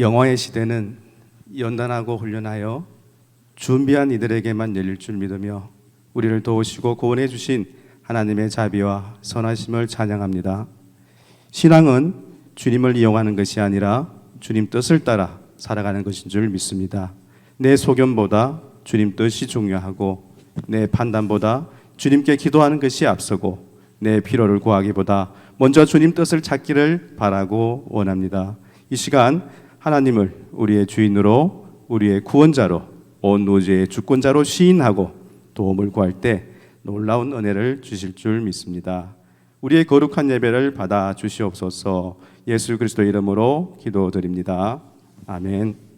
영화의 시대는 연단하고 훈련하여 준비한 이들에게만 열릴 줄 믿으며 우리를 도우시고 구원해 주신 하나님의 자비와 선하심을 찬양합니다. 신앙은 주님을 이용하는 것이 아니라 주님 뜻을 따라 살아가는 것인 줄 믿습니다. 내 소견보다 주님 뜻이 중요하고 내 판단보다 주님께 기도하는 것이 앞서고 내 필요를 구하기보다 먼저 주님 뜻을 찾기를 바라고 원합니다. 이 시간 하나님을 우리의 주인으로, 우리의 구원자로, 온 우주의 주권자로 시인하고 도움을 구할 때 놀라운 은혜를 주실 줄 믿습니다. 우리의 거룩한 예배를 받아 주시옵소서. 예수 그리스도 이름으로 기도드립니다. 아멘.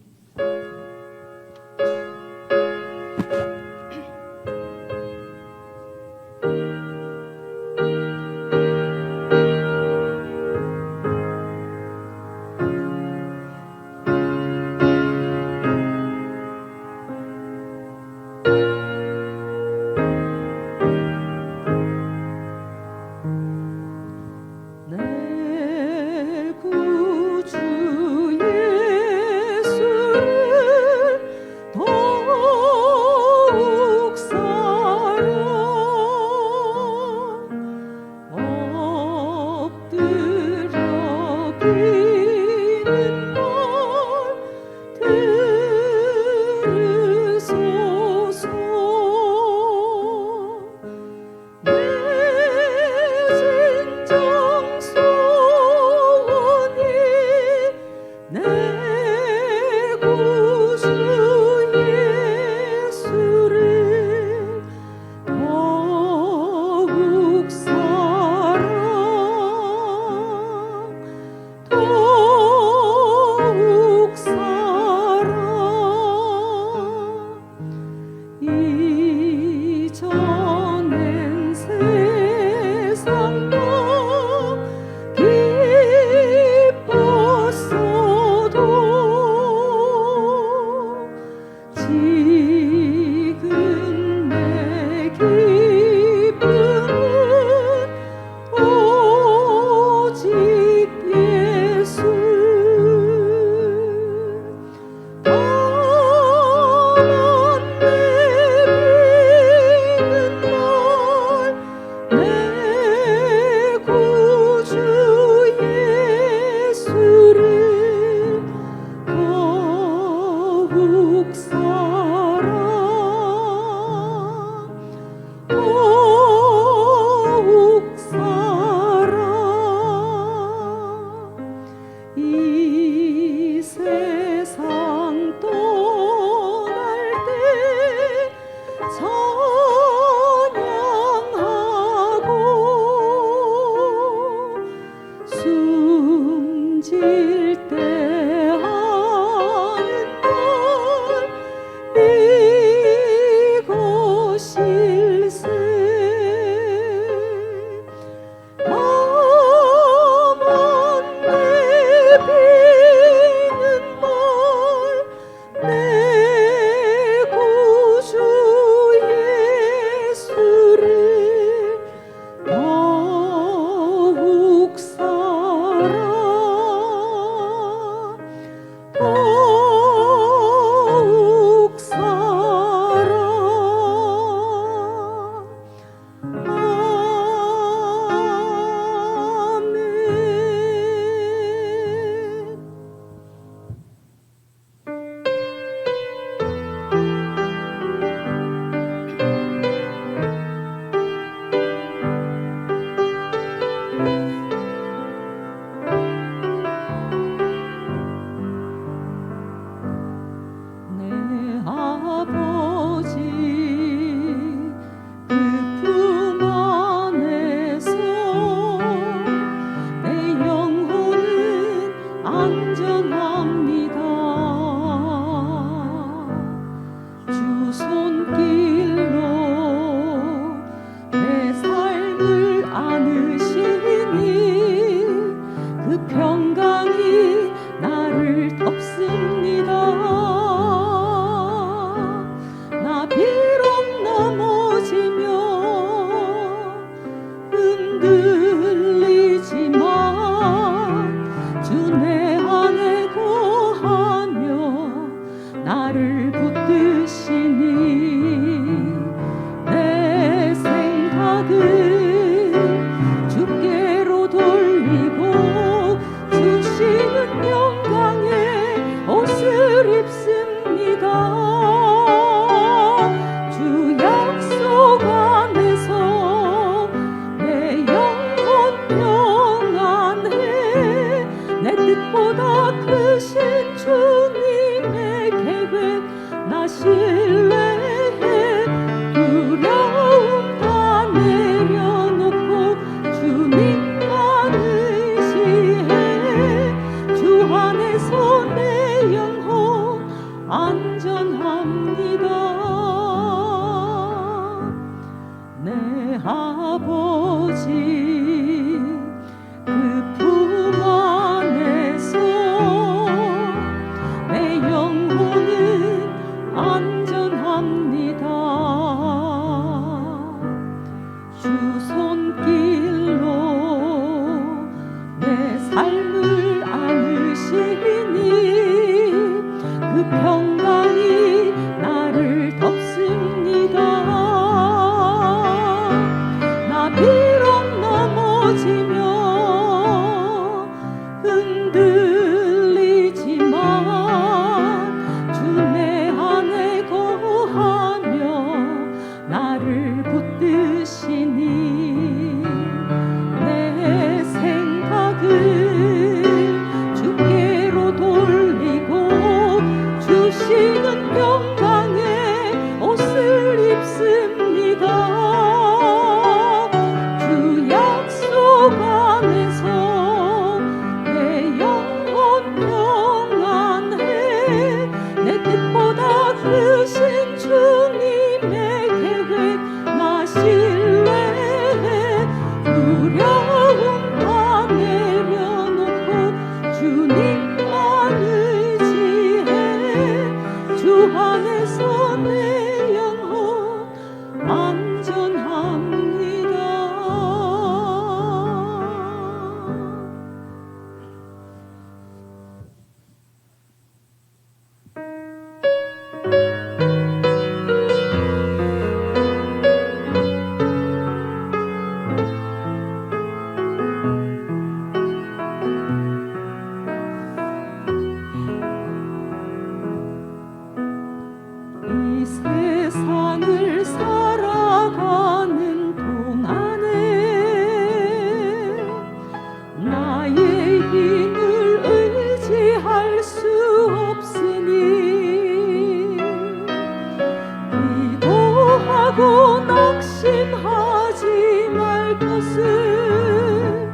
숨질 때 안전합니다. 주 손길로 내 삶을 안으시니 그 평강이 나를 덮습니다. 나 비록 넘어지며 흔들리지만 주 내 안에 거하며 나를 붙드시니 내 생각을 주께로 돌리고 주시는 영광의 옷을 입습니다. 주 약속 안에서 내 영혼 평안해. 내 뜻보다 크신 주님의 계획 나 신뢰해. 두려움 다 내려놓고 주님만 의지해. 주 안에서 내 영혼 안전합니다. 내 아버지 그 품 안에서 내 영혼은 안전합니다. 주 손길로 내 삶을 안으시니 그 평강이 나를 덮습니다. 나 비록 넘어지며 흔들리지만 주 내 안에 거하며 나를 붙드시니 내 생각을 주께로 돌리고 주시는 평강의 옷을 입습니다. 주 약속 안에서 내 영혼 평안해. 내 뜻보다 크신 주님의 계획 나 신뢰해. 두려움 다 내려놓고 주님만 의지해. 주 안에서 내 영혼 안전합니다. 이 세상을 살아가는 동안에 나의 힘을 의지할 수 없으니 기도하고 낙심하지 말 것을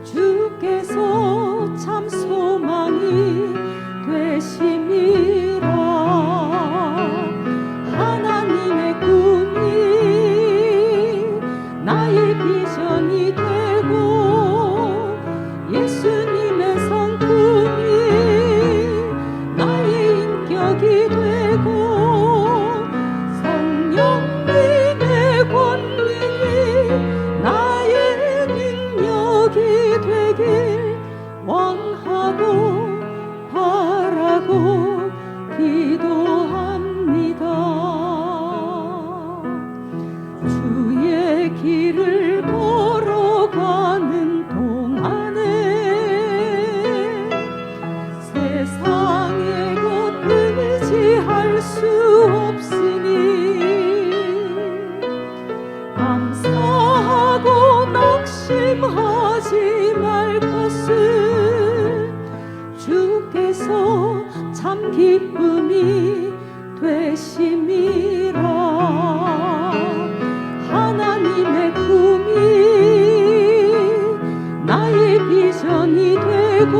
주께서 참 소망이 되심이라. 하나님의 꿈이 나의 비전이 되고 예수님의 성품이 나의 인격이 되고 성령님의 권능이 나의 능력이 되길 원하고 바라고 기도합니다. 주의 길을 걸어가는 동안에 세상의 것 의지할 수 없으니 감사하고 낙심하지 말 것을 주께서 참 기쁨이 되심이라. 하나님의 꿈이 나의 비전이 되고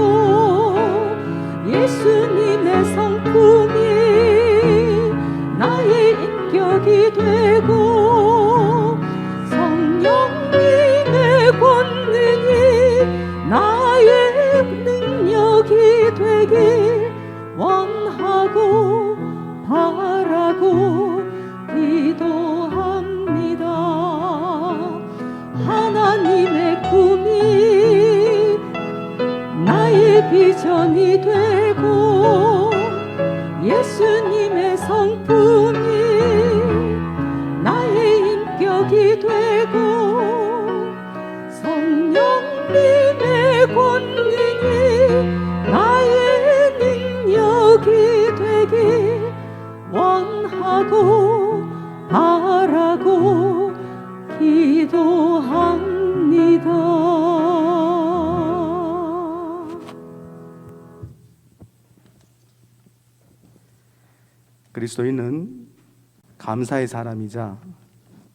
그리스도인은 감사의 사람이자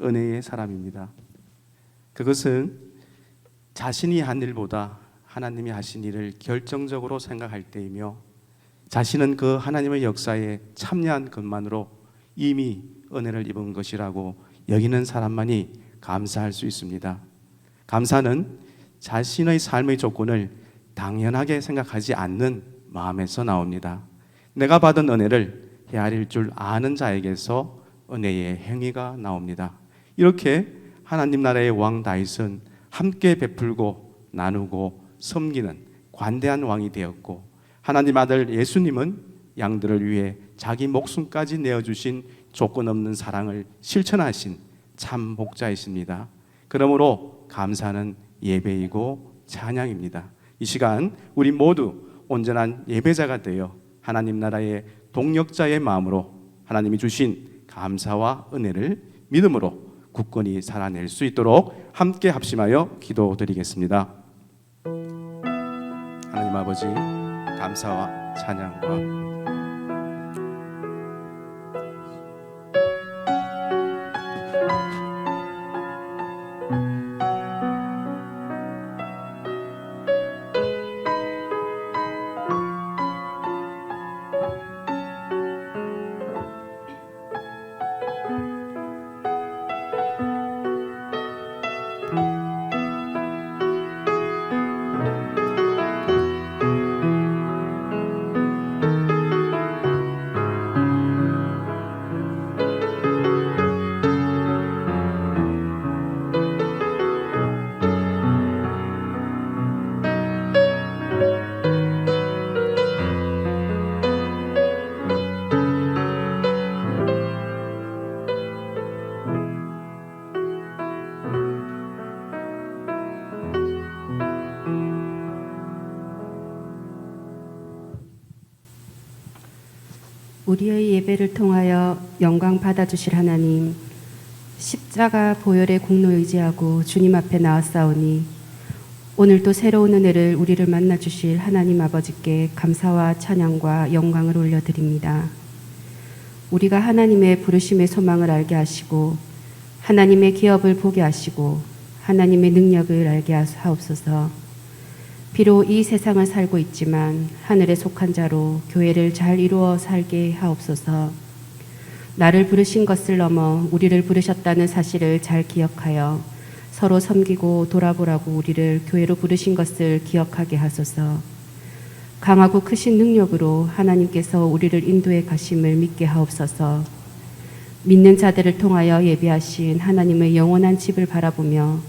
은혜의 사람입니다. 그것은 자신이 한 일보다 하나님이 하신 일을 결정적으로 생각할 때이며 자신은 그 하나님의 역사에 참여한 것만으로 이미 은혜를 입은 것이라고 여기는 사람만이 감사할 수 있습니다. 감사는 자신의 삶의 조건을 당연하게 생각하지 않는 마음에서 나옵니다. 내가 받은 은혜를 헤아릴 줄 아는 자에게서 은혜의 행위가 나옵니다. 이렇게 하나님 나라의 왕 다윗은 함께 베풀고 나누고 섬기는 관대한 왕이 되었고, 하나님 아들 예수님은 양들을 위해 자기 목숨까지 내어주신 조건 없는 사랑을 실천하신 참 목자이십니다. 그러므로 감사는 예배이고 찬양입니다. 이 시간 우리 모두 온전한 예배자가 되어 하나님 나라의 동역자의 마음으로 하나님이 주신 감사와 은혜를 믿음으로 굳건히 살아낼 수 있도록 함께 합심하여 기도드리겠습니다. 하나님 아버지, 감사와 찬양과 우리의 예배를 통하여 영광 받아주실 하나님, 십자가 보혈의 공로 의지하고 주님 앞에 나왔사오니 오늘도 새로운 은혜를 우리를 만나주실 하나님 아버지께 감사와 찬양과 영광을 올려드립니다. 우리가 하나님의 부르심의 소망을 알게 하시고 하나님의 기업을 보게 하시고 하나님의 능력을 알게 하옵소서. 비록 이 세상을 살고 있지만 하늘에 속한 자로 교회를 잘 이루어 살게 하옵소서. 나를 부르신 것을 넘어 우리를 부르셨다는 사실을 잘 기억하여 서로 섬기고 돌아보라고 우리를 교회로 부르신 것을 기억하게 하소서. 강하고 크신 능력으로 하나님께서 우리를 인도해 가심을 믿게 하옵소서. 믿는 자들을 통하여 예비하신 하나님의 영원한 집을 바라보며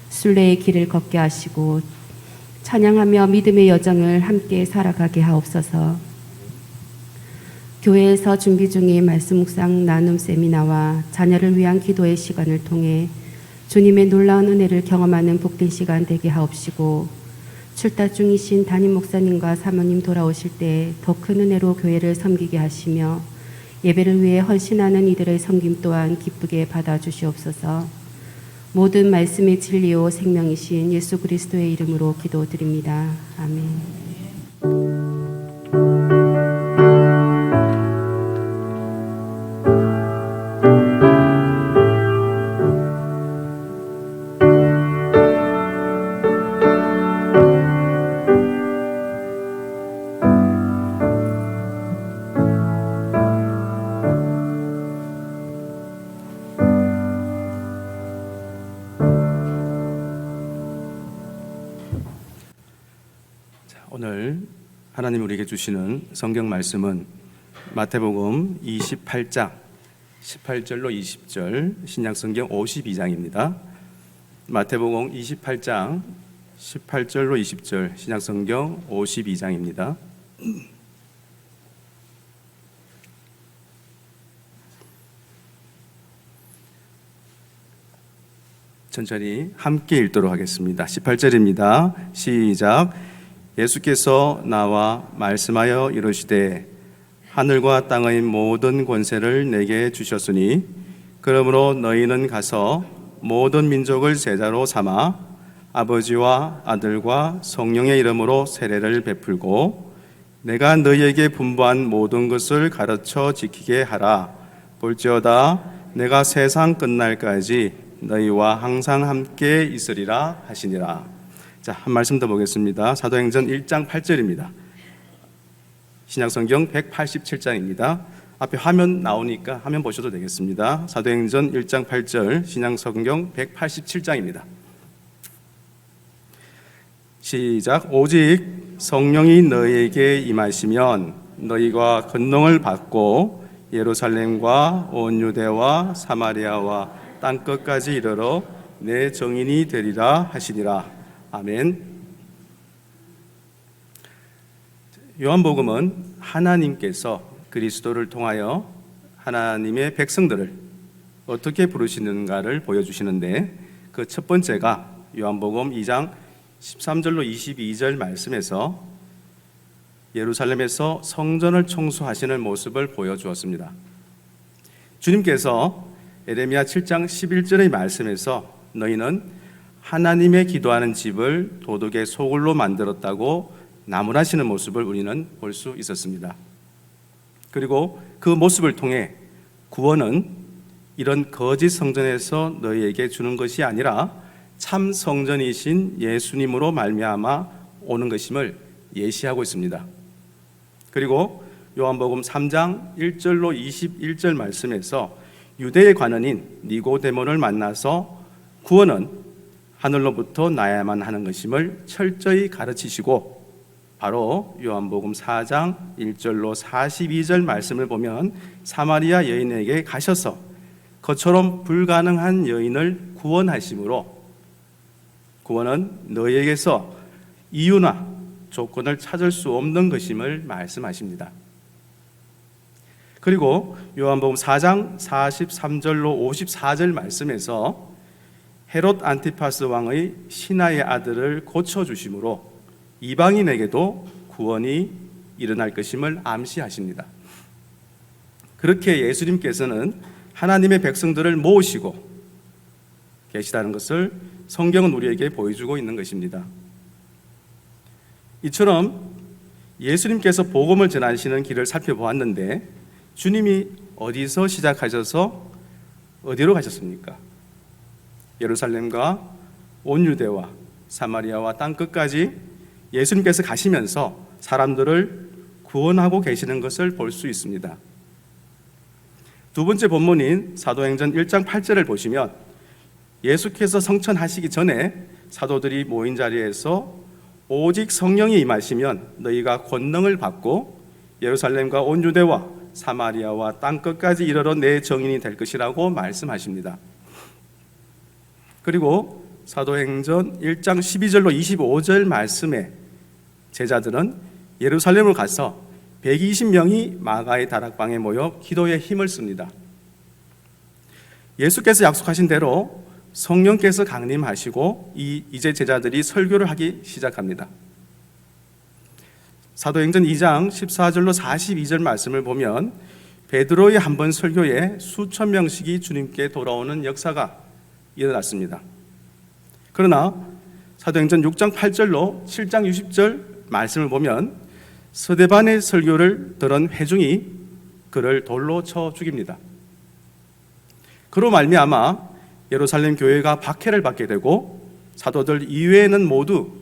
순례의 길을 걷게 하시고 찬양하며 믿음의 여정을 함께 살아가게 하옵소서. 교회에서 준비 중인 말씀 묵상 나눔 세미나와 자녀를 위한 기도의 시간을 통해 주님의 놀라운 은혜를 경험하는 복된 시간 되게 하옵시고, 출타 중이신 담임 목사님과 사모님 돌아오실 때 더 큰 은혜로 교회를 섬기게 하시며 예배를 위해 헌신하는 이들의 섬김 또한 기쁘게 받아주시옵소서. 모든 말씀의 진리요 생명이신 예수 그리스도의 이름으로 기도드립니다. 아멘. 오늘 하나님 우리에게 주시는 성경 말씀은 마태복음 28장 18절로 20절, 신약성경 52장입니다. 마태복음 28장 18절로 20절, 신약성경 52장입니다. 천천히 함께 읽도록 하겠습니다. 18절입니다. 시작. 예수께서 나와 말씀하여 이르시되 하늘과 땅의 모든 권세를 내게 주셨으니 그러므로 너희는 가서 모든 민족을 제자로 삼아 아버지와 아들과 성령의 이름으로 세례를 베풀고 내가 너희에게 분부한 모든 것을 가르쳐 지키게 하라. 볼지어다 내가 세상 끝날까지 너희와 항상 함께 있으리라 하시니라. 자, 한 말씀 더 보겠습니다. 사도행전 1장 8절입니다. 신약성경 187장입니다. 앞에 화면 나오니까 화면 보셔도 되겠습니다. 사도행전 1장 8절, 신약성경 187장입니다. 시작. 오직 성령이 너희에게 임하시면 너희가 권능을 받고 예루살렘과 온 유대와 사마리아와 땅끝까지 이르러 내 증인이 되리라 하시니라. 아멘. 요한복음은 하나님께서 그리스도를 통하여 하나님의 백성들을 어떻게 부르시는가를 보여주시는데, 그 첫 번째가 요한복음 2장 13절로 22절 말씀에서 예루살렘에서 성전을 청소하시는 모습을 보여주었습니다. 주님께서 에레미야 7장 11절의 말씀에서 너희는 하나님의 기도하는 집을 도둑의 소굴로 만들었다고 나무라시는 모습을 우리는 볼 수 있었습니다. 그리고 그 모습을 통해 구원은 이런 거짓 성전에서 너희에게 주는 것이 아니라 참 성전이신 예수님으로 말미암아 오는 것임을 예시하고 있습니다. 그리고 요한복음 3장 1절로 21절 말씀에서 유대의 관원인 니고데모를 만나서 구원은 하늘로부터 나야만 하는 것임을 철저히 가르치시고, 바로 요한복음 4장 1절로 42절 말씀을 보면 사마리아 여인에게 가셔서 그처럼 불가능한 여인을 구원하심으로 구원은 너희에게서 이유나 조건을 찾을 수 없는 것임을 말씀하십니다. 그리고 요한복음 4장 43절로 54절 말씀에서 헤롯 안티파스 왕의 신하의 아들을 고쳐주심으로 이방인에게도 구원이 일어날 것임을 암시하십니다. 그렇게 예수님께서는 하나님의 백성들을 모으시고 계시다는 것을 성경은 우리에게 보여주고 있는 것입니다. 이처럼 예수님께서 복음을 전하시는 길을 살펴보았는데, 주님이 어디서 시작하셔서 어디로 가셨습니까? 예루살렘과 온 유대와 사마리아와 땅끝까지 예수님께서 가시면서 사람들을 구원하고 계시는 것을 볼 수 있습니다. 두 번째 본문인 사도행전 1장 8절을 보시면 예수께서 성천하시기 전에 사도들이 모인 자리에서 오직 성령이 임하시면 너희가 권능을 받고 예루살렘과 온 유대와 사마리아와 땅끝까지 이르러 내 증인이 될 것이라고 말씀하십니다. 그리고 사도행전 1장 12절로 25절 말씀에 제자들은 예루살렘을 가서 120명이 마가의 다락방에 모여 기도에 힘을 씁니다. 예수께서 약속하신 대로 성령께서 강림하시고 이제 제자들이 설교를 하기 시작합니다. 사도행전 2장 14절로 42절 말씀을 보면 베드로의 한 번 설교에 수천 명씩이 주님께 돌아오는 역사가 일어났습니다. 그러나 사도행전 6장 8절로 7장 60절 말씀을 보면 스데반의 설교를 들은 회중이 그를 돌로 쳐 죽입니다. 그로 말미암아 예루살렘 교회가 박해를 받게 되고 사도들 이외에는 모두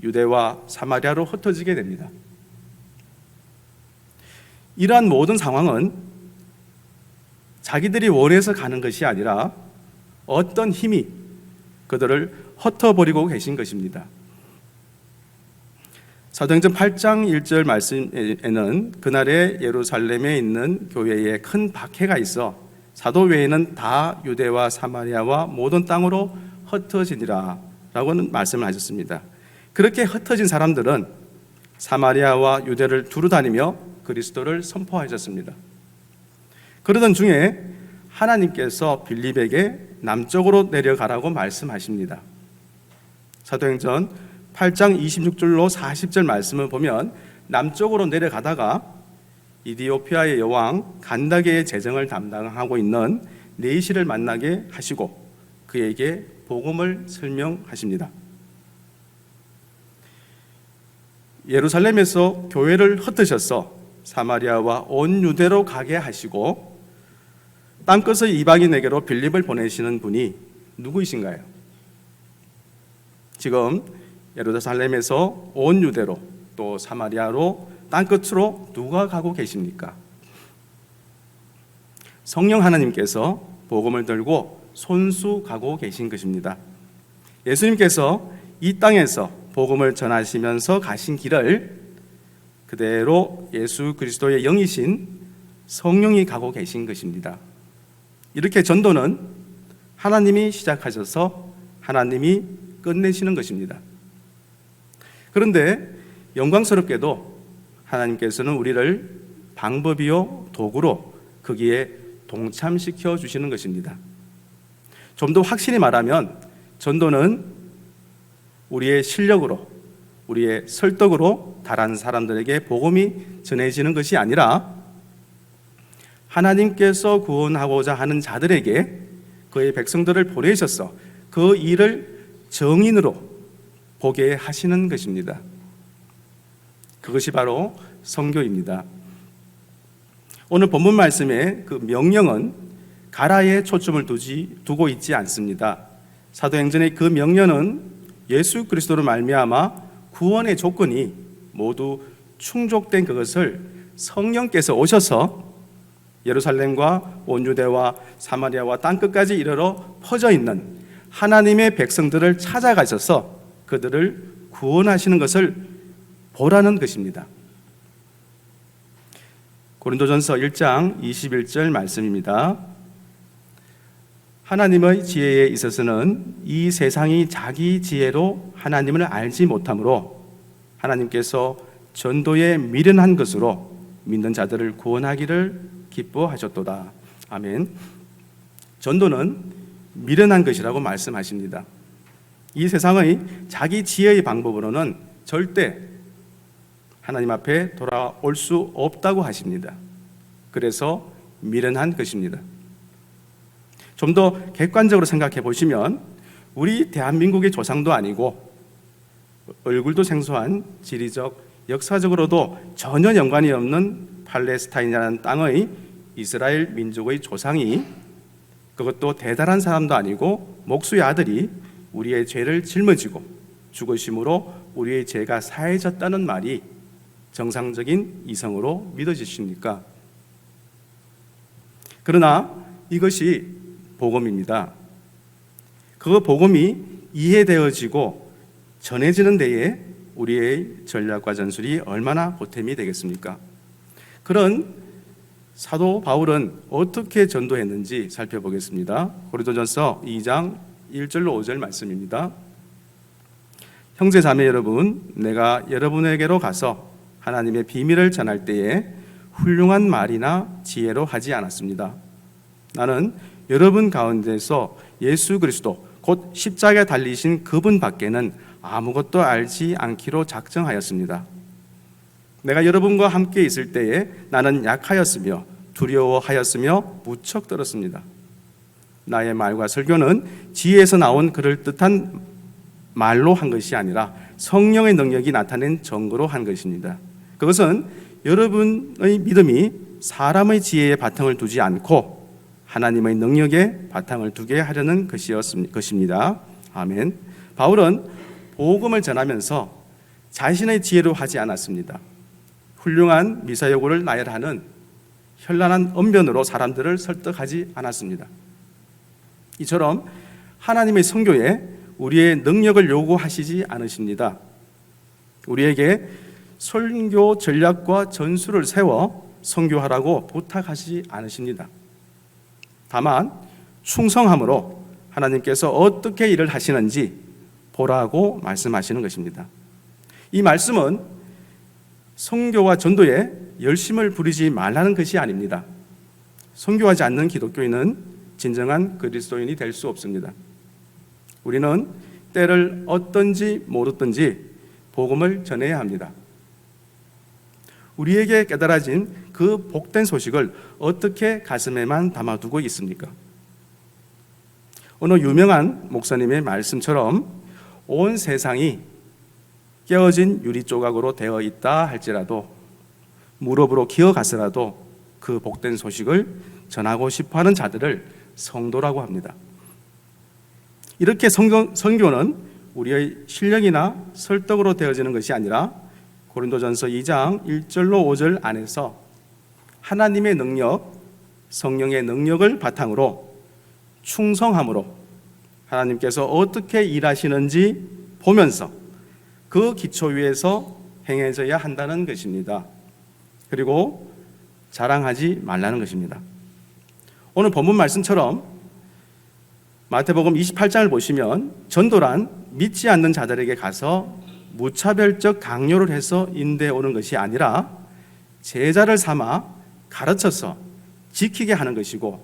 유대와 사마리아로 흩어지게 됩니다. 이러한 모든 상황은 자기들이 원해서 가는 것이 아니라 어떤 힘이 그들을 흩어버리고 계신 것입니다. 사도행전 8장 1절 말씀에는 그날에 예루살렘에 있는 교회에 큰 박해가 있어 사도 외에는 다 유대와 사마리아와 모든 땅으로 흩어지니라 라고는 말씀을 하셨습니다. 그렇게 흩어진 사람들은 사마리아와 유대를 두루 다니며 그리스도를 선포하셨습니다. 그러던 중에 하나님께서 빌립에게 남쪽으로 내려가라고 말씀하십니다. 사도행전 8장 26절로 40절 말씀을 보면 남쪽으로 내려가다가 이디오피아의 여왕 간다게의 재정을 담당하고 있는 네시를 만나게 하시고 그에게 복음을 설명하십니다. 예루살렘에서 교회를 흩으셔서 사마리아와 온 유대로 가게 하시고 땅끝의 이방인에게로 빌립을 보내시는 분이 누구이신가요? 지금 예루살렘에서 온 유대로 또 사마리아로 땅끝으로 누가 가고 계십니까? 성령 하나님께서 복음을 들고 손수 가고 계신 것입니다. 예수님께서 이 땅에서 복음을 전하시면서 가신 길을 그대로 예수 그리스도의 영이신 성령이 가고 계신 것입니다. 이렇게 전도는 하나님이 시작하셔서 하나님이 끝내시는 것입니다. 그런데 영광스럽게도 하나님께서는 우리를 방법이요 도구로 거기에 동참시켜 주시는 것입니다. 좀 더 확실히 말하면 전도는 우리의 실력으로, 우리의 설득으로 다른 사람들에게 복음이 전해지는 것이 아니라 하나님께서 구원하고자 하는 자들에게 그의 백성들을 보내셔서 그 일을 정인으로 보게 하시는 것입니다. 그것이 바로 선교입니다. 오늘 본문 말씀의 그 명령은 가라에 초점을 두고 있지 않습니다. 사도행전의 그 명령은 예수 그리스도로 말미암아 구원의 조건이 모두 충족된 그것을 성령께서 오셔서 예루살렘과 온 유대와 사마리아와 땅끝까지 이르러 퍼져 있는 하나님의 백성들을 찾아가셔서 그들을 구원하시는 것을 보라는 것입니다. 고린도전서 1장 21절 말씀입니다. 하나님의 지혜에 있어서는 이 세상이 자기 지혜로 하나님을 알지 못하므로 하나님께서 전도에 미련한 것으로 믿는 자들을 구원하기를 기뻐하셨도다. 아멘. 전도는 미련한 것이라고 말씀하십니다. 이 세상의 자기 지혜의 방법으로는 절대 하나님 앞에 돌아올 수 없다고 하십니다. 그래서 미련한 것입니다. 좀 더 객관적으로 생각해 보시면 우리 대한민국의 조상도 아니고 얼굴도 생소한 지리적, 역사적으로도 전혀 연관이 없는 팔레스타인이라는 땅의 이스라엘 민족의 조상이, 그것도 대단한 사람도 아니고 목수의 아들이 우리의 죄를 짊어지고 죽으심으로 우리의 죄가 사해졌다는 말이 정상적인 이성으로 믿어지십니까? 그러나 이것이 복음입니다. 그 복음이 이해되어지고 전해지는 데에 우리의 전략과 전술이 얼마나 보탬이 되겠습니까? 그런 사도 바울은 어떻게 전도했는지 살펴보겠습니다. 고린도전서 2장 1절로 5절 말씀입니다. 형제 자매 여러분, 내가 여러분에게로 가서 하나님의 비밀을 전할 때에 훌륭한 말이나 지혜로 하지 않았습니다. 나는 여러분 가운데서 예수 그리스도 곧 십자가에 달리신 그분 밖에는 아무것도 알지 않기로 작정하였습니다. 내가 여러분과 함께 있을 때에 나는 약하였으며 두려워하였으며 무척 떨었습니다. 나의 말과 설교는 지혜에서 나온 그럴듯한 말로 한 것이 아니라 성령의 능력이 나타낸 증거로 한 것입니다. 그것은 여러분의 믿음이 사람의 지혜에 바탕을 두지 않고 하나님의 능력에 바탕을 두게 하려는 것입니다. 아멘. 바울은 복음을 전하면서 자신의 지혜로 하지 않았습니다. 훌륭한 미사여구를 나열하는 현란한 언변으로 사람들을 설득하지 않았습니다. 이처럼 하나님의 선교에 우리의 능력을 요구하시지 않으십니다. 우리에게 선교 전략과 전술을 세워 선교하라고 부탁하시지 않으십니다. 다만 충성함으로 하나님께서 어떻게 일을 하시는지 보라고 말씀하시는 것입니다. 이 말씀은 선교와 전도에 열심을 부리지 말라는 것이 아닙니다. 선교하지 않는 기독교인은 진정한 그리스도인이 될 수 없습니다. 우리는 때를 얻든지 모르든지 복음을 전해야 합니다. 우리에게 깨달아진 그 복된 소식을 어떻게 가슴에만 담아두고 있습니까? 어느 유명한 목사님의 말씀처럼 온 세상이 깨어진 유리 조각으로 되어 있다 할지라도 무릎으로 기어갔으라도 그 복된 소식을 전하고 싶어하는 자들을 성도라고 합니다. 이렇게 선교는 우리의 실력이나 설득으로 되어지는 것이 아니라 고린도전서 2장 1절로 5절 안에서 하나님의 능력, 성령의 능력을 바탕으로 충성함으로 하나님께서 어떻게 일하시는지 보면서 그 기초 위에서 행해져야 한다는 것입니다. 그리고 자랑하지 말라는 것입니다. 오늘 본문 말씀처럼 마태복음 28장을 보시면 전도란 믿지 않는 자들에게 가서 무차별적 강요를 해서 인도해 오는 것이 아니라 제자를 삼아 가르쳐서 지키게 하는 것이고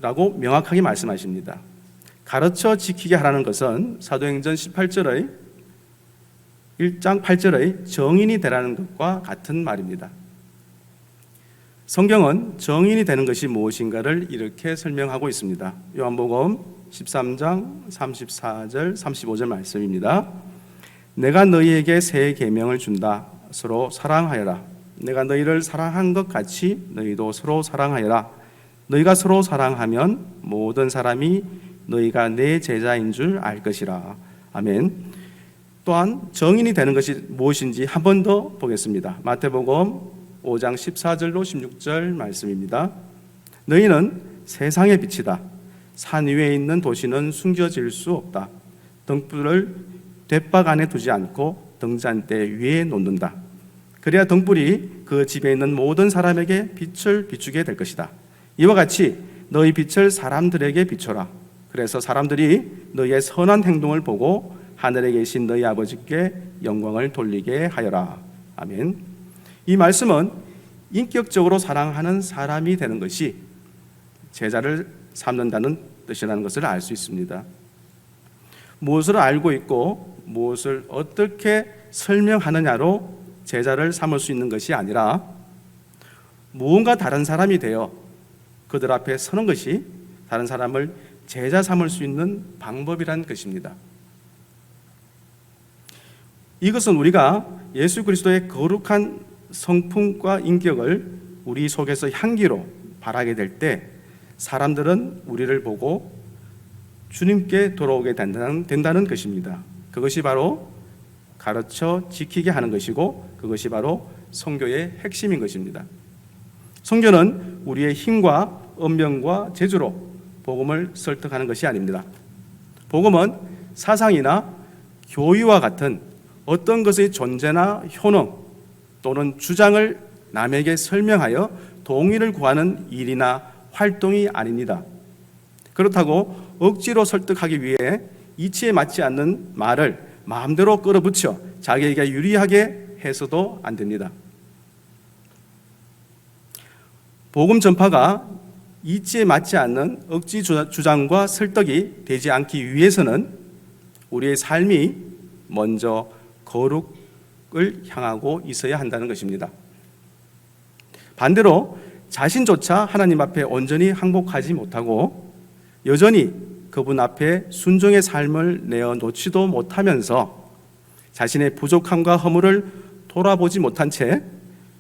라고 명확하게 말씀하십니다. 가르쳐 지키게 하라는 것은 사도행전 18절의 1장 8절의 정인이 되라는 것과 같은 말입니다. 성경은 정인이 되는 것이 무엇인가를 이렇게 설명하고 있습니다. 요한복음 13장 34절 35절 말씀입니다. 내가 너희에게 새 계명을 준다. 서로 사랑하여라. 내가 너희를 사랑한 것 같이 너희도 서로 사랑하여라. 너희가 서로 사랑하면 모든 사람이 너희가 내 제자인 줄 알 것이라. 아멘. 또한 정인이 되는 것이 무엇인지 한 번 더 보겠습니다. 마태복음 5장 14절로 16절 말씀입니다. 너희는 세상의 빛이다. 산 위에 있는 도시는 숨겨질 수 없다. 등불을 돛박 안에 두지 않고 등잔대 위에 놓는다. 그래야 등불이 그 집에 있는 모든 사람에게 빛을 비추게 될 것이다. 이와 같이 너희 빛을 사람들에게 비춰라. 그래서 사람들이 너희의 선한 행동을 보고 하늘에 계신 너희 아버지께 영광을 돌리게 하여라. 아멘. 이 말씀은 인격적으로 사랑하는 사람이 되는 것이 제자를 삼는다는 뜻이라는 것을 알 수 있습니다. 무엇을 알고 있고 무엇을 어떻게 설명하느냐로 제자를 삼을 수 있는 것이 아니라 무언가 다른 사람이 되어 그들 앞에 서는 것이 다른 사람을 제자 삼을 수 있는 방법이란 것입니다. 이것은 우리가 예수 그리스도의 거룩한 성품과 인격을 우리 속에서 향기로 바라게 될 때 사람들은 우리를 보고 주님께 돌아오게 된다는 것입니다. 그것이 바로 가르쳐 지키게 하는 것이고 그것이 바로 선교의 핵심인 것입니다. 선교는 우리의 힘과 언명과 재주로 복음을 설득하는 것이 아닙니다. 복음은 사상이나 교의와 같은 어떤 것의 존재나 효능 또는 주장을 남에게 설명하여 동의를 구하는 일이나 활동이 아닙니다. 그렇다고 억지로 설득하기 위해 이치에 맞지 않는 말을 마음대로 끌어붙여 자기에게 유리하게 해서도 안 됩니다. 복음 전파가 이치에 맞지 않는 억지 주장과 설득이 되지 않기 위해서는 우리의 삶이 먼저 거룩을 향하고 있어야 한다는 것입니다. 반대로 자신조차 하나님 앞에 온전히 항복하지 못하고 여전히 그분 앞에 순종의 삶을 내어놓지도 못하면서 자신의 부족함과 허물을 돌아보지 못한 채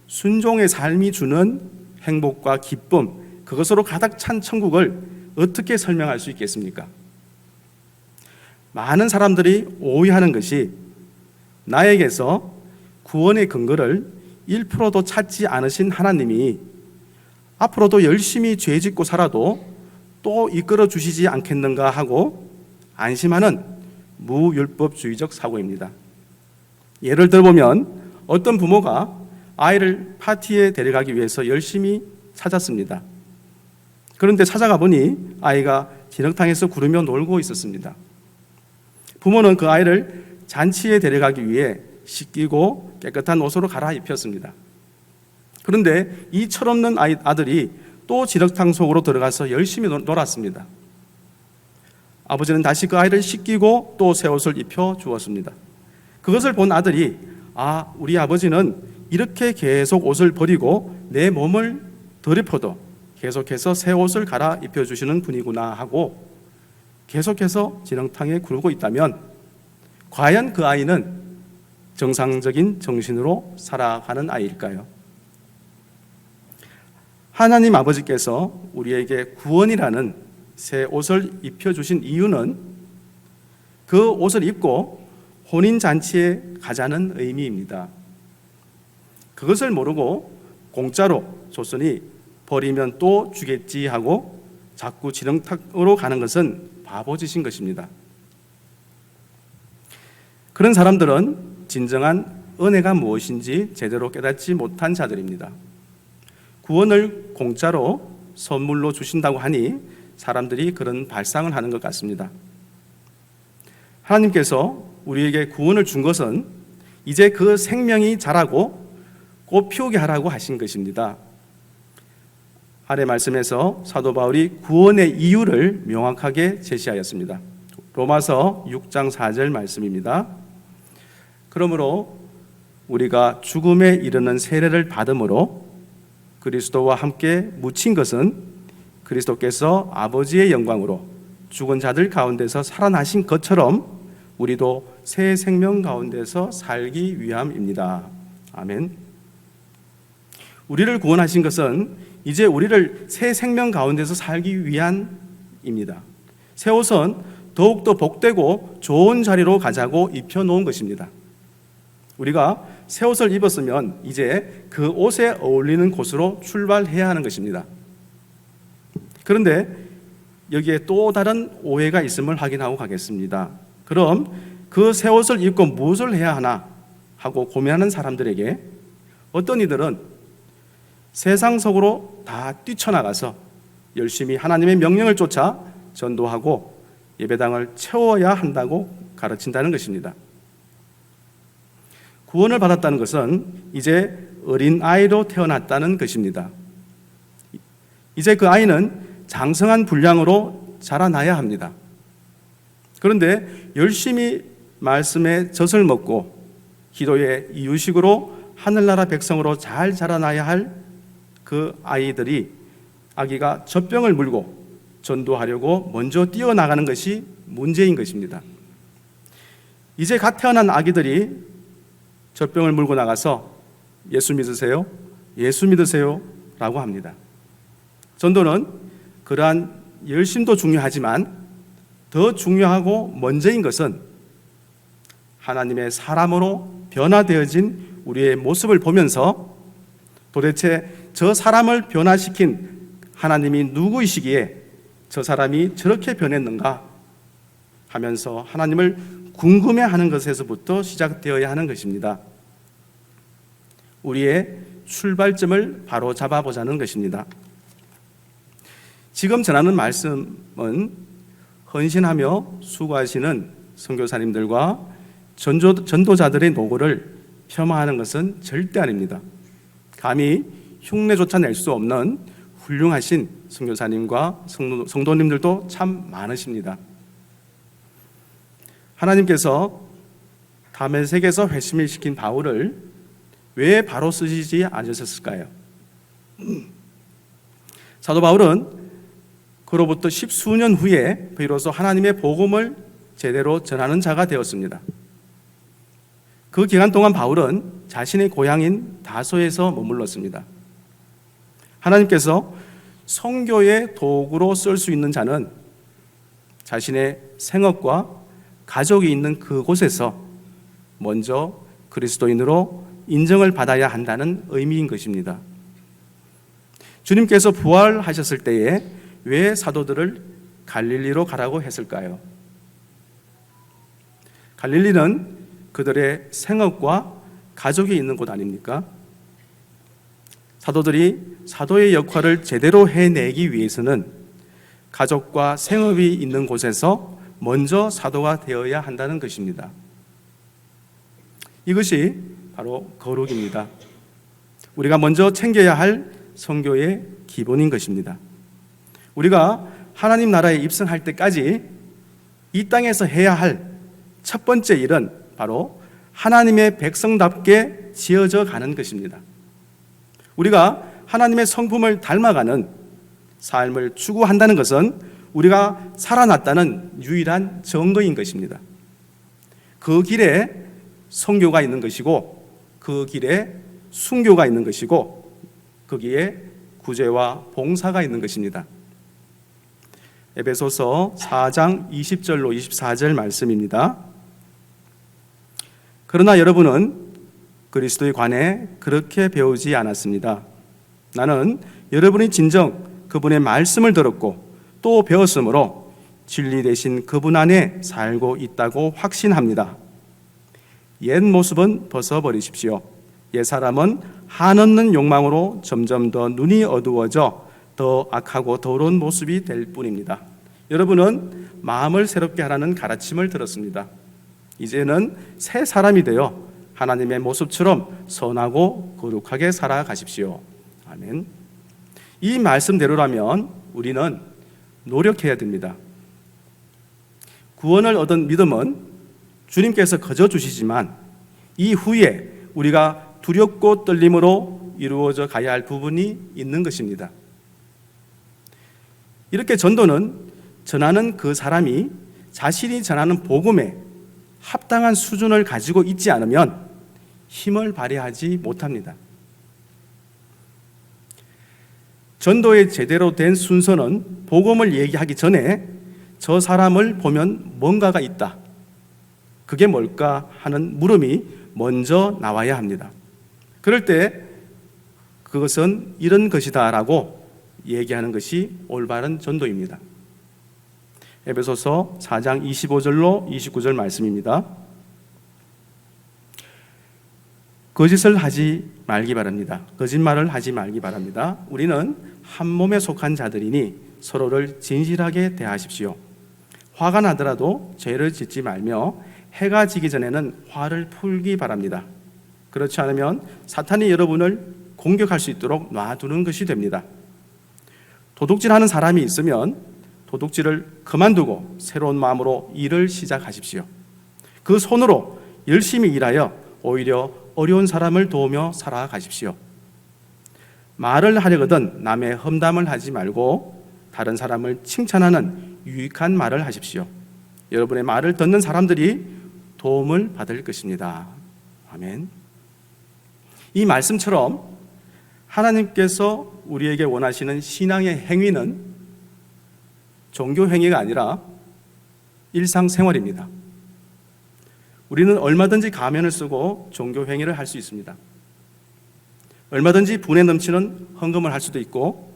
순종의 삶이 주는 행복과 기쁨, 그것으로 가득 찬 천국을 어떻게 설명할 수 있겠습니까? 많은 사람들이 오해하는 것이 나에게서 구원의 근거를 1%도 찾지 않으신 하나님이 앞으로도 열심히 죄 짓고 살아도 또 이끌어 주시지 않겠는가 하고 안심하는 무율법주의적 사고입니다. 예를 들어보면 어떤 부모가 아이를 파티에 데려가기 위해서 열심히 찾았습니다. 그런데 찾아가 보니 아이가 진흙탕에서 구르며 놀고 있었습니다. 부모는 그 아이를 잔치에 데려가기 위해 씻기고 깨끗한 옷으로 갈아입혔습니다. 그런데 이 철없는 아들이 또 진흙탕 속으로 들어가서 열심히 놀았습니다. 아버지는 다시 그 아이를 씻기고 또 새 옷을 입혀 주었습니다. 그것을 본 아들이 우리 아버지는 이렇게 계속 옷을 버리고 내 몸을 더럽혀도 계속해서 새 옷을 갈아입혀 주시는 분이구나 하고 계속해서 진흙탕에 구르고 있다면 과연 그 아이는 정상적인 정신으로 살아가는 아이일까요? 하나님 아버지께서 우리에게 구원이라는 새 옷을 입혀주신 이유는 그 옷을 입고 혼인잔치에 가자는 의미입니다. 그것을 모르고 공짜로 줬으니 버리면 또 주겠지 하고 자꾸 지렁탁으로 가는 것은 바보짓인 것입니다. 그런 사람들은 진정한 은혜가 무엇인지 제대로 깨닫지 못한 자들입니다. 구원을 공짜로 선물로 주신다고 하니 사람들이 그런 발상을 하는 것 같습니다. 하나님께서 우리에게 구원을 준 것은 이제 그 생명이 자라고 꽃 피우게 하라고 하신 것입니다. 아래 말씀에서 사도 바울이 구원의 이유를 명확하게 제시하였습니다. 로마서 6장 4절 말씀입니다. 그러므로 우리가 죽음에 이르는 세례를 받음으로 그리스도와 함께 묻힌 것은 그리스도께서 아버지의 영광으로 죽은 자들 가운데서 살아나신 것처럼 우리도 새 생명 가운데서 살기 위함입니다. 아멘. 우리를 구원하신 것은 이제 우리를 새 생명 가운데서 살기 위함입니다. 새 옷은 더욱더 복되고 좋은 자리로 가자고 입혀놓은 것입니다. 우리가 새 옷을 입었으면 이제 그 옷에 어울리는 곳으로 출발해야 하는 것입니다. 그런데 여기에 또 다른 오해가 있음을 확인하고 가겠습니다. 그럼 그 새 옷을 입고 무엇을 해야 하나 하고 고민하는 사람들에게 어떤 이들은 세상 속으로 다 뛰쳐나가서 열심히 하나님의 명령을 쫓아 전도하고 예배당을 채워야 한다고 가르친다는 것입니다. 구원을 받았다는 것은 이제 어린 아이로 태어났다는 것입니다. 이제 그 아이는 장성한 분량으로 자라나야 합니다. 그런데 열심히 말씀의 젖을 먹고 기도의 이유식으로 하늘나라 백성으로 잘 자라나야 할 그 아기가 젖병을 물고 전도하려고 먼저 뛰어나가는 것이 문제인 것입니다. 이제 갓 태어난 아기들이 젖병을 물고 나가서 예수 믿으세요? 예수 믿으세요? 라고 합니다. 전도는 그러한 열심도 중요하지만 더 중요하고 먼저인 것은 하나님의 사람으로 변화되어진 우리의 모습을 보면서 도대체 저 사람을 변화시킨 하나님이 누구이시기에 저 사람이 저렇게 변했는가 하면서 하나님을 궁금해하는 것에서부터 시작되어야 하는 것입니다. 우리의 출발점을 바로 잡아보자는 것입니다. 지금 전하는 말씀은 헌신하며 수고하시는 선교사님들과 전도자들의 노고를 폄하하는 것은 절대 아닙니다. 감히 흉내조차 낼 수 없는 훌륭하신 선교사님과 성도님들도 참 많으십니다. 하나님께서 다메섹에서 회심을 시킨 바울을 왜 바로 쓰시지 않으셨을까요? 사도 바울은 그로부터 10수년 후에 비로소 하나님의 복음을 제대로 전하는 자가 되었습니다. 그 기간 동안 바울은 자신의 고향인 다소에서 머물렀습니다. 하나님께서 선교의 도구로 쓸 수 있는 자는 자신의 생업과 가족이 있는 그곳에서 먼저 그리스도인으로 인정을 받아야 한다는 의미인 것입니다. 주님께서 부활하셨을 때에 왜 사도들을 갈릴리로 가라고 했을까요? 갈릴리는 그들의 생업과 가족이 있는 곳 아닙니까? 사도들이 사도의 역할을 제대로 해내기 위해서는 가족과 생업이 있는 곳에서 먼저 사도가 되어야 한다는 것입니다. 이것이 바로 거룩입니다. 우리가 먼저 챙겨야 할 선교의 기본인 것입니다. 우리가 하나님 나라에 입성할 때까지 이 땅에서 해야 할 첫 번째 일은 바로 하나님의 백성답게 지어져 가는 것입니다. 우리가 하나님의 성품을 닮아가는 삶을 추구한다는 것은 우리가 살아났다는 유일한 증거인 것입니다. 그 길에 선교가 있는 것이고 그 길에 순교가 있는 것이고 거기에 구제와 봉사가 있는 것입니다. 에베소서 4장 20절로 24절 말씀입니다. 그러나 여러분은 그리스도에 관해 그렇게 배우지 않았습니다. 나는 여러분이 진정 그분의 말씀을 들었고 또 배웠으므로 진리 되신 그분 안에 살고 있다고 확신합니다. 옛 모습은 벗어버리십시오. 옛 사람은 한없는 욕망으로 점점 더 눈이 어두워져 더 악하고 더러운 모습이 될 뿐입니다. 여러분은 마음을 새롭게 하라는 가르침을 들었습니다. 이제는 새 사람이 되어 하나님의 모습처럼 선하고 거룩하게 살아가십시오. 아멘. 이 말씀대로라면 우리는 노력해야 됩니다. 구원을 얻은 믿음은 주님께서 거저 주시지만 이후에 우리가 두렵고 떨림으로 이루어져 가야 할 부분이 있는 것입니다. 이렇게 전도는 전하는 그 사람이 자신이 전하는 복음에 합당한 수준을 가지고 있지 않으면 힘을 발휘하지 못합니다. 전도의 제대로 된 순서는 복음을 얘기하기 전에 저 사람을 보면 뭔가가 있다. 그게 뭘까 하는 물음이 먼저 나와야 합니다. 그럴 때 그것은 이런 것이다 라고 얘기하는 것이 올바른 전도입니다. 에베소서 4장 25절로 29절 말씀입니다. 거짓을 하지 말기 바랍니다. 거짓말을 하지 말기 바랍니다. 우리는 한 몸에 속한 자들이니 서로를 진실하게 대하십시오. 화가 나더라도 죄를 짓지 말며 해가 지기 전에는 화를 풀기 바랍니다. 그렇지 않으면 사탄이 여러분을 공격할 수 있도록 놔두는 것이 됩니다. 도둑질하는 사람이 있으면 도둑질을 그만두고 새로운 마음으로 일을 시작하십시오. 그 손으로 열심히 일하여 오히려 어려운 사람을 도우며 살아가십시오. 말을 하려거든 남의 험담을 하지 말고 다른 사람을 칭찬하는 유익한 말을 하십시오. 여러분의 말을 듣는 사람들이 도움을 받을 것입니다. 아멘. 이 말씀처럼 하나님께서 우리에게 원하시는 신앙의 행위는 종교 행위가 아니라 일상생활입니다. 우리는 얼마든지 가면을 쓰고 종교 행위를 할 수 있습니다. 얼마든지 분에 넘치는 헌금을 할 수도 있고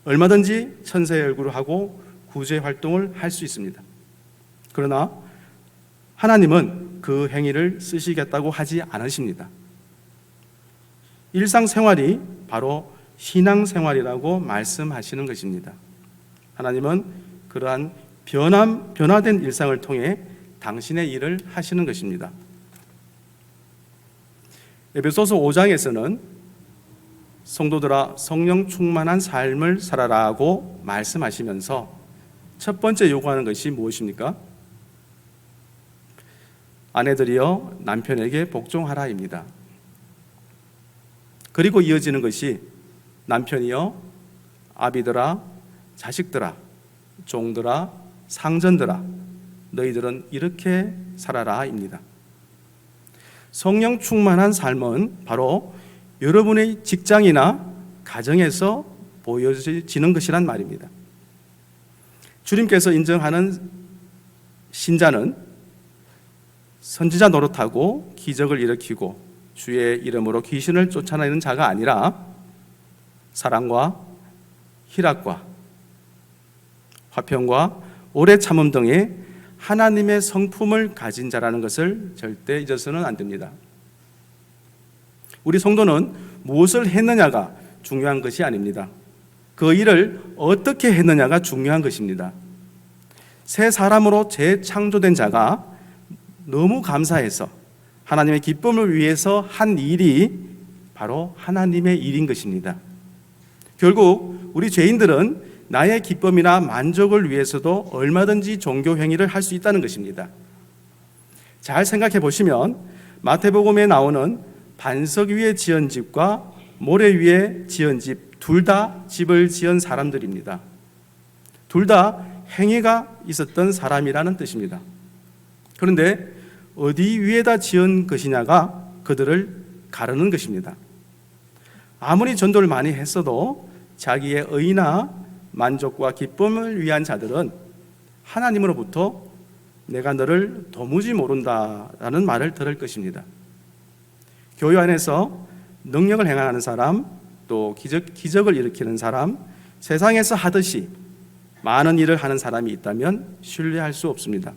얼마든지 천사의 얼굴을 하고 구제 활동을 할 수 있습니다. 그러나 하나님은 그 행위를 쓰시겠다고 하지 않으십니다. 일상생활이 바로 신앙생활이라고 말씀하시는 것입니다. 하나님은 그러한 변화된 일상을 통해 당신의 일을 하시는 것입니다. 에베소서 5장에서는 성도들아 성령 충만한 삶을 살아라고 말씀하시면서 첫 번째 요구하는 것이 무엇입니까? 아내들이여 남편에게 복종하라입니다. 그리고 이어지는 것이 남편이여 아비들아 자식들아 종들아 상전들아 너희들은 이렇게 살아라입니다. 성령 충만한 삶은 바로 여러분의 직장이나 가정에서 보여지는 것이란 말입니다. 주님께서 인정하는 신자는 선지자 노릇하고 기적을 일으키고 주의 이름으로 귀신을 쫓아내는 자가 아니라 사랑과 희락과 화평과 오래 참음 등의 하나님의 성품을 가진 자라는 것을 절대 잊어서는 안 됩니다. 우리 성도는 무엇을 했느냐가 중요한 것이 아닙니다. 그 일을 어떻게 했느냐가 중요한 것입니다. 새 사람으로 재창조된 자가 너무 감사해서 하나님의 기쁨을 위해서 한 일이 바로 하나님의 일인 것입니다. 결국 우리 죄인들은 나의 기쁨이나 만족을 위해서도 얼마든지 종교 행위를 할 수 있다는 것입니다. 잘 생각해 보시면 마태복음에 나오는 반석 위에 지은 집과 모래 위에 지은 집 둘 다 집을 지은 사람들입니다. 둘 다 행위가 있었던 사람이라는 뜻입니다. 그런데 어디 위에다 지은 것이냐가 그들을 가르는 것입니다. 아무리 전도를 많이 했어도 자기의 의나 만족과 기쁨을 위한 자들은 하나님으로부터 내가 너를 도무지 모른다라는 말을 들을 것입니다. 교회 안에서 능력을 행하는 사람, 또 기적을 일으키는 사람, 세상에서 하듯이 많은 일을 하는 사람이 있다면 신뢰할 수 없습니다.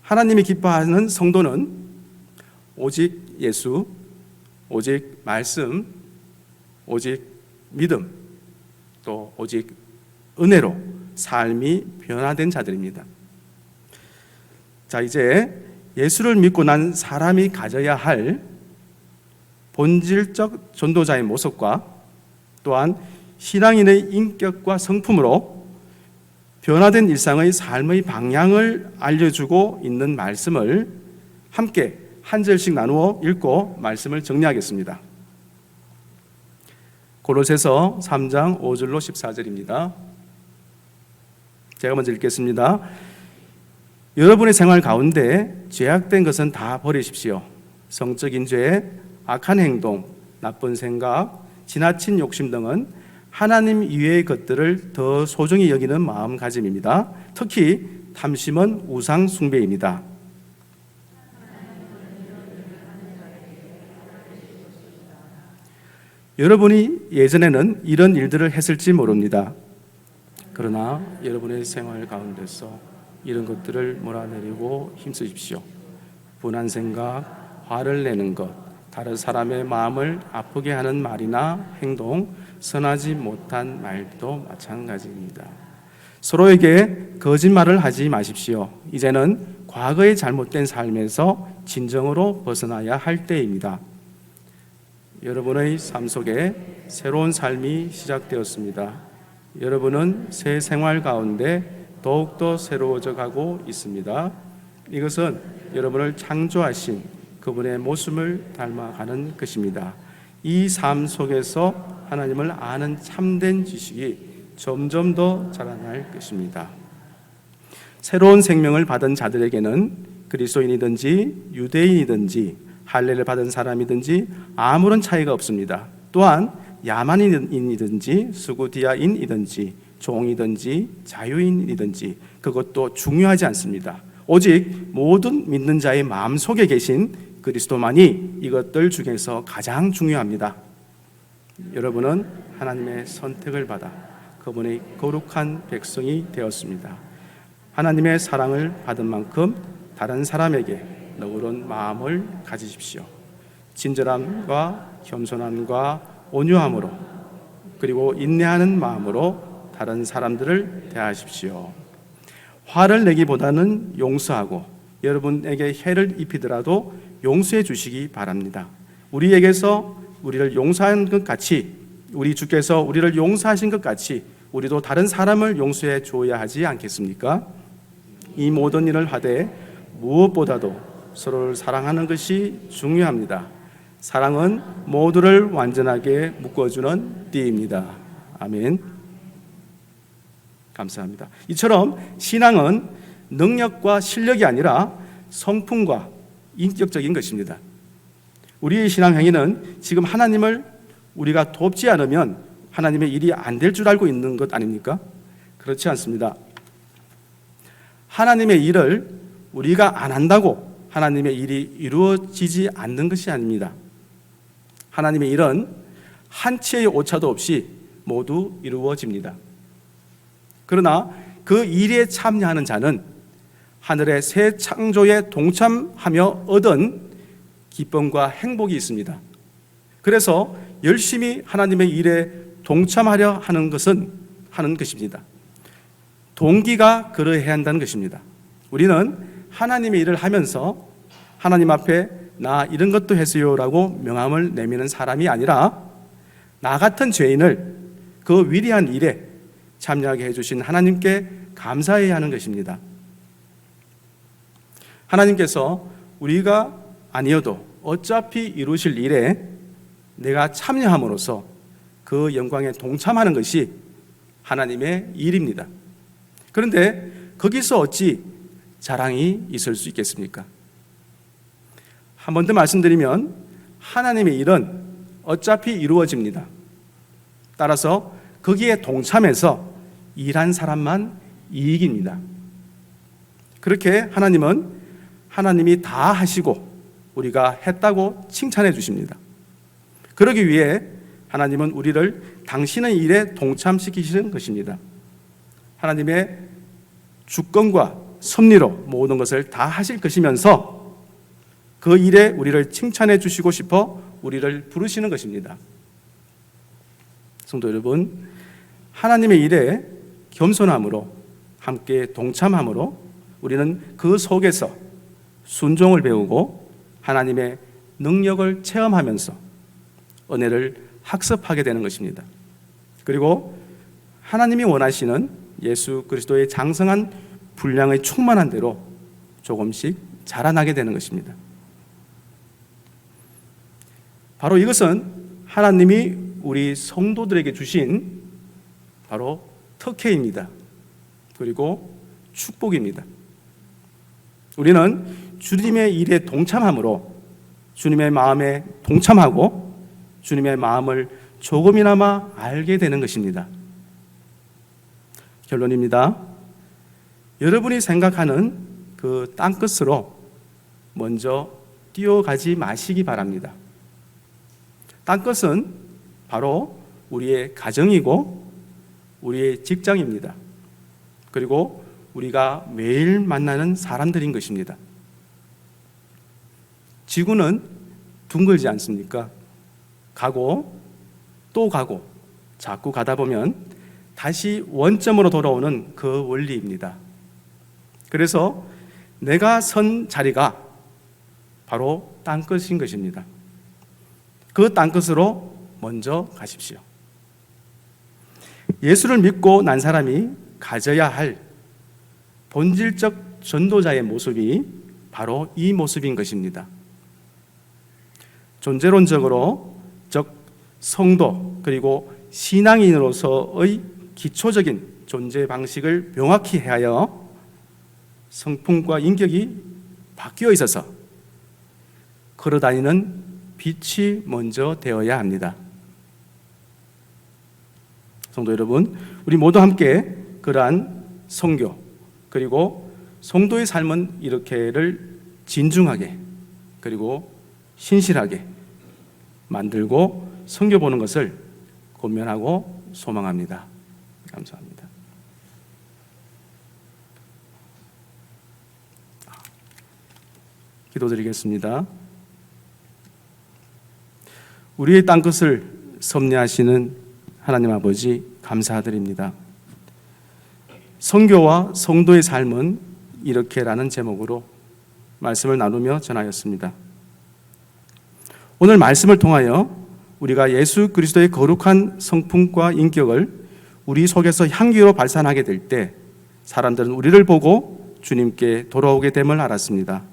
하나님이 기뻐하는 성도는 오직 예수, 오직 말씀, 오직 믿음, 또 오직 은혜로 삶이 변화된 자들입니다. 자, 이제 예수를 믿고 난 사람이 가져야 할 본질적 전도자의 모습과 또한 신앙인의 인격과 성품으로 변화된 일상의 삶의 방향을 알려주고 있는 말씀을 함께 한 절씩 나누어 읽고 말씀을 정리하겠습니다. 고로새서 3장 5절로 14절입니다. 제가 먼저 읽겠습니다. 여러분의 생활 가운데 죄악된 것은 다 버리십시오. 성적인 죄, 악한 행동, 나쁜 생각, 지나친 욕심 등은 하나님 이외의 것들을 더 소중히 여기는 마음가짐입니다. 특히 탐심은 우상 숭배입니다. 여러분이 예전에는 이런 일들을 했을지 모릅니다. 그러나 여러분의 생활 가운데서 이런 것들을 몰아내리고 힘쓰십시오. 분한 생각, 화를 내는 것, 다른 사람의 마음을 아프게 하는 말이나 행동, 선하지 못한 말도 마찬가지입니다. 서로에게 거짓말을 하지 마십시오. 이제는 과거의 잘못된 삶에서 진정으로 벗어나야 할 때입니다. 여러분의 삶 속에 새로운 삶이 시작되었습니다. 여러분은 새 생활 가운데 더욱더 새로워져 가고 있습니다. 이것은 여러분을 창조하신 그분의 모습을 닮아가는 것입니다. 이 삶 속에서 하나님을 아는 참된 지식이 점점 더 자라날 것입니다. 새로운 생명을 받은 자들에게는 그리스도인이든지 유대인이든지 할례를 받은 사람이든지 아무런 차이가 없습니다. 또한 야만인이든지 스구디아인이든지 종이든지 자유인이든지 그것도 중요하지 않습니다. 오직 모든 믿는 자의 마음속에 계신 그리스도만이 이것들 중에서 가장 중요합니다. 여러분은 하나님의 선택을 받아 그분의 거룩한 백성이 되었습니다. 하나님의 사랑을 받은 만큼 다른 사람에게 너그러운 마음을 가지십시오. 친절함과 겸손함과 온유함으로 그리고 인내하는 마음으로 다른 사람들을 대하십시오. 화를 내기보다는 용서하고 여러분에게 해를 입히더라도 용서해 주시기 바랍니다. 우리에게서 우리를 용서한 것 같이 우리 주께서 우리를 용서하신 것 같이 우리도 다른 사람을 용서해 줘야 하지 않겠습니까? 이 모든 일을 하되 무엇보다도 서로를 사랑하는 것이 중요합니다. 사랑은 모두를 완전하게 묶어주는 띠입니다. 아멘. 감사합니다. 이처럼 신앙은 능력과 실력이 아니라 성품과 인격적인 것입니다. 우리의 신앙 행위는 지금 하나님을 우리가 돕지 않으면 하나님의 일이 안 될 줄 알고 있는 것 아닙니까? 그렇지 않습니다. 하나님의 일을 우리가 안 한다고 하나님의 일이 이루어지지 않는 것이 아닙니다. 하나님의 일은 한 치의 오차도 없이 모두 이루어집니다. 그러나 그 일에 참여하는 자는 하늘의 새 창조에 동참하며 얻은 기쁨과 행복이 있습니다. 그래서 열심히 하나님의 일에 동참하려 하는 것입니다. 동기가 그러해야 한다는 것입니다. 우리는 하나님의 일을 하면서 하나님 앞에 나 이런 것도 했어요라고 명함을 내미는 사람이 아니라 나 같은 죄인을 그 위대한 일에 참여하게 해주신 하나님께 감사해야 하는 것입니다. 하나님께서 우리가 아니어도 어차피 이루실 일에 내가 참여함으로써 그 영광에 동참하는 것이 하나님의 일입니다. 그런데 거기서 어찌 자랑이 있을 수 있겠습니까? 한 번 더 말씀드리면 하나님의 일은 어차피 이루어집니다. 따라서 거기에 동참해서 일한 사람만 이익입니다. 그렇게 하나님은 하나님이 다 하시고 우리가 했다고 칭찬해 주십니다. 그러기 위해 하나님은 우리를 당신의 일에 동참시키시는 것입니다. 하나님의 주권과 섭리로 모든 것을 다 하실 것이면서 그 일에 우리를 칭찬해 주시고 싶어 우리를 부르시는 것입니다. 성도 여러분, 하나님의 일에 겸손함으로 함께 동참함으로 우리는 그 속에서 순종을 배우고 하나님의 능력을 체험하면서 은혜를 학습하게 되는 것입니다. 그리고 하나님이 원하시는 예수 그리스도의 장성한 분량의 충만한 대로 조금씩 자라나게 되는 것입니다. 바로 이것은 하나님이 우리 성도들에게 주신 바로 특혜입니다. 그리고 축복입니다. 우리는 주님의 일에 동참함으로 주님의 마음에 동참하고 주님의 마음을 조금이나마 알게 되는 것입니다. 결론입니다. 여러분이 생각하는 그 땅끝으로 먼저 뛰어가지 마시기 바랍니다. 땅끝은 바로 우리의 가정이고 우리의 직장입니다. 그리고 우리가 매일 만나는 사람들인 것입니다. 지구는 둥글지 않습니까? 가고 또 가고 자꾸 가다 보면 다시 원점으로 돌아오는 그 원리입니다. 그래서 내가 선 자리가 바로 땅끝인 것입니다. 그 땅끝으로 먼저 가십시오. 예수를 믿고 난 사람이 가져야 할 본질적 전도자의 모습이 바로 이 모습인 것입니다. 존재론적으로 즉 성도 그리고 신앙인으로서의 기초적인 존재 방식을 명확히 하여 성품과 인격이 바뀌어 있어서 걸어다니는 빛이 먼저 되어야 합니다. 성도 여러분, 우리 모두 함께 그러한 성교 그리고 성도의 삶은 이렇게를 진중하게 그리고 신실하게 만들고 섬겨보는 것을 권면하고 소망합니다. 감사합니다. 기도드리겠습니다. 우리의 땅끝을 섭리하시는 하나님 아버지 감사드립니다. 선교와 성도의 삶은 이렇게라는 제목으로 말씀을 나누며 전하였습니다. 오늘 말씀을 통하여 우리가 예수 그리스도의 거룩한 성품과 인격을 우리 속에서 향기로 발산하게 될 때 사람들은 우리를 보고 주님께 돌아오게 됨을 알았습니다.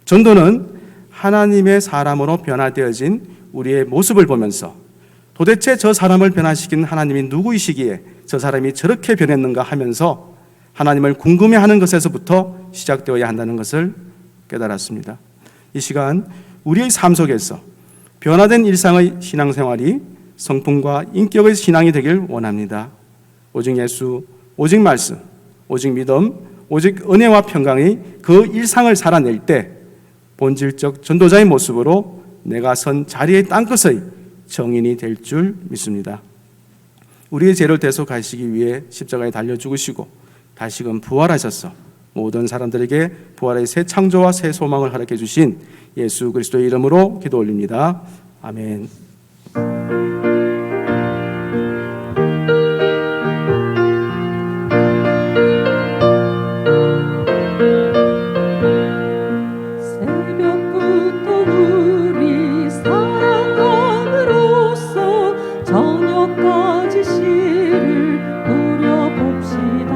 전도는 하나님의 사람으로 변화되어진 우리의 모습을 보면서 도대체 저 사람을 변화시킨 하나님이 누구이시기에 저 사람이 저렇게 변했는가 하면서 하나님을 궁금해하는 것에서부터 시작되어야 한다는 것을 깨달았습니다. 이 시간 우리의 삶 속에서 변화된 일상의 신앙생활이 성품과 인격의 신앙이 되길 원합니다. 오직 예수, 오직 말씀, 오직 믿음, 오직 은혜와 평강의 그 일상을 살아낼 때 본질적 전도자의 모습으로 내가 선 자리의 땅끝의 정인이 될 줄 믿습니다. 우리의 죄를 대속하시기 위해 십자가에 달려 죽으시고 다시금 부활하셔서 모든 사람들에게 부활의 새 창조와 새 소망을 허락해 주신 예수 그리스도의 이름으로 기도 올립니다. 아멘. 새벽부터 우리 사랑함으로써 저녁까지 시를 꾸려봅시다.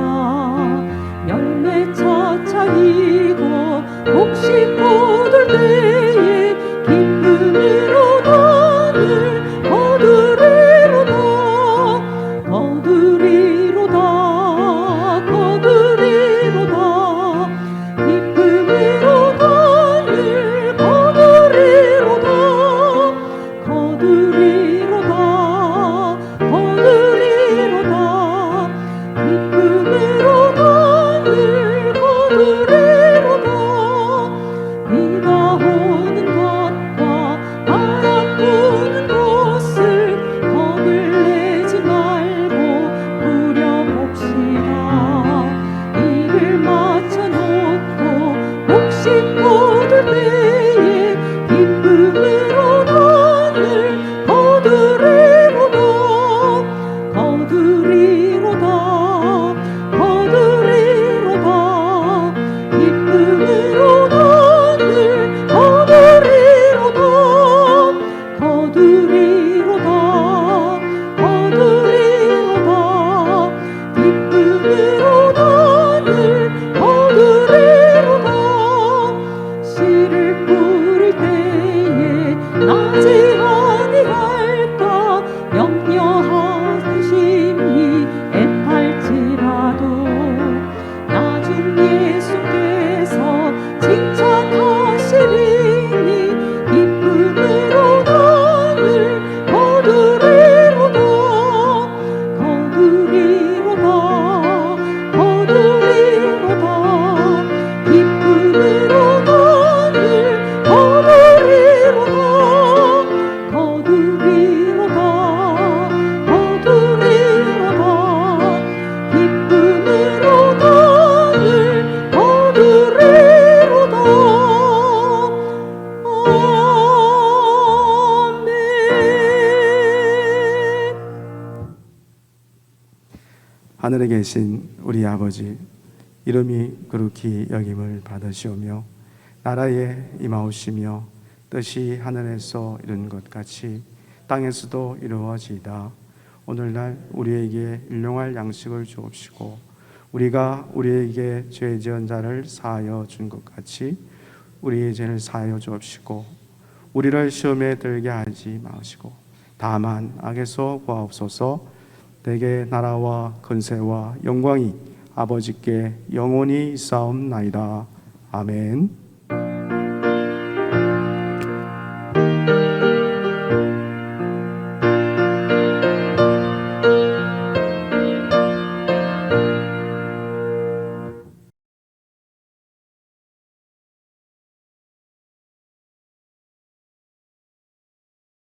열매 차차 익어 곡식 뻗을 때에 기쁨으로 단을 거둘 하늘에 계신 우리 아버지 이름이 거룩히 여김을 받으시오며 나라에 임하오시며 뜻이 하늘에서 이룬 것 같이 땅에서도 이루어지이다. 오늘날 우리에게 일용할 양식을 주옵시고 우리가 우리에게 죄 지은 자를 사하여 준 것 같이 우리의 죄를 사하여 주옵시고 우리를 시험에 들게 하지 마시고 다만 악에서 구하옵소서. 내게 나라와 권세와 영광이 아버지께 영원히 있사옵나이다. 아멘.